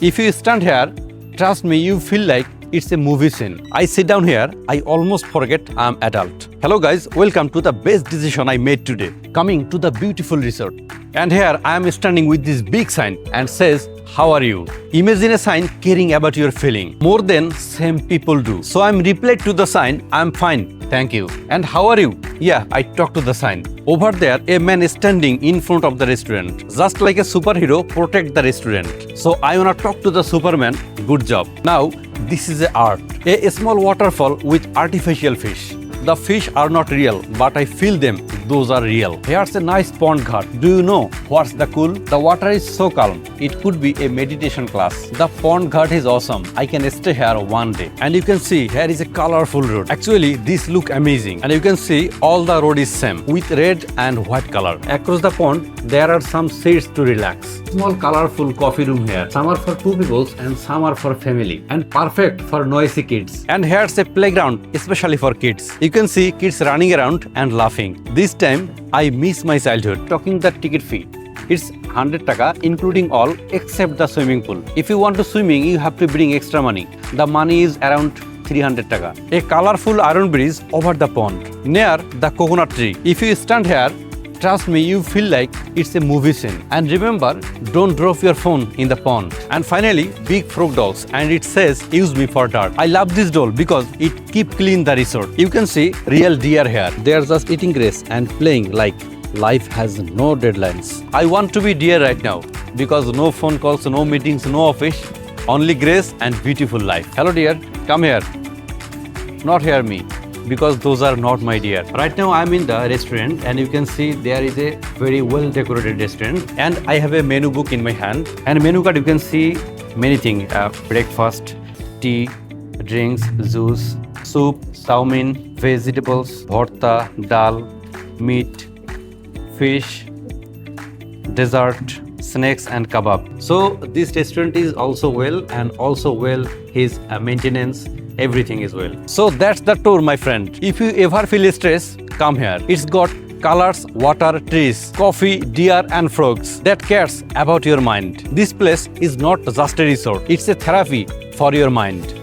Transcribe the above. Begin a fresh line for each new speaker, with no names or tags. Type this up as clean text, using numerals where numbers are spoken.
If you stand here, trust me, you feel like it's a movie scene. I sit down here, I almost forget I'm adult. Hello guys, welcome to the best decision I made today. Coming to the beautiful resort. And here I am standing with this big sign and says, how are you? Imagine a sign caring about your feeling more than same people do. So I'm replied to the sign, I'm fine, thank you. And how are you? Yeah, I talk to the sign. Over there, a man is standing in front of the restaurant. Just like a superhero, protect the restaurant. So I wanna talk to the Superman, good job. Now, this is a art. A small waterfall with artificial fish. The fish are not real, but I feel them, those are real. Here's a nice pond ghat. Do you know what's the cool? The water is so calm, it could be a meditation class. The pond ghat is awesome. I can stay here one day. And you can see here is a colorful road. Actually, this look amazing. And you can see all the road is same with red and white color. Across the pond, there are some seats to relax. Small colorful coffee room here. Some are for two people and some are for family. And perfect for noisy kids. And here's a playground, especially for kids. You can see kids running around and laughing. This time, I miss my childhood. Talking the ticket fee. It's 100 taka, including all except the swimming pool. If you want to swimming, you have to bring extra money. The money is around 300 taka. A colorful iron bridge over the pond. Near the coconut tree. If you stand here, trust me, you feel like it's a movie scene. And remember, don't drop your phone in the pond. And finally, big frog dolls. And it says, use me for dirt. I love this doll because it keep clean the resort. You can see real deer here. They are just eating grass and playing like life has no deadlines. I want to be deer right now because no phone calls, no meetings, no office, only grace and beautiful life. Hello dear, come here. Not hear me, because those are not my dear. Right now I'm in the restaurant and you can see there is a very well decorated restaurant and I have a menu book in my hand, and menu card you can see many things, breakfast, tea, drinks, juice, soup, saumin, vegetables, bharta, dal, meat, fish, dessert, snacks and kebab. So this restaurant is also well, and also well his maintenance, everything is well. So that's the tour, my friend. If you ever feel stress, come here. It's got colors, water, trees, coffee, deer and frogs that cares about your mind. This place is not just a resort, it's a therapy for your mind.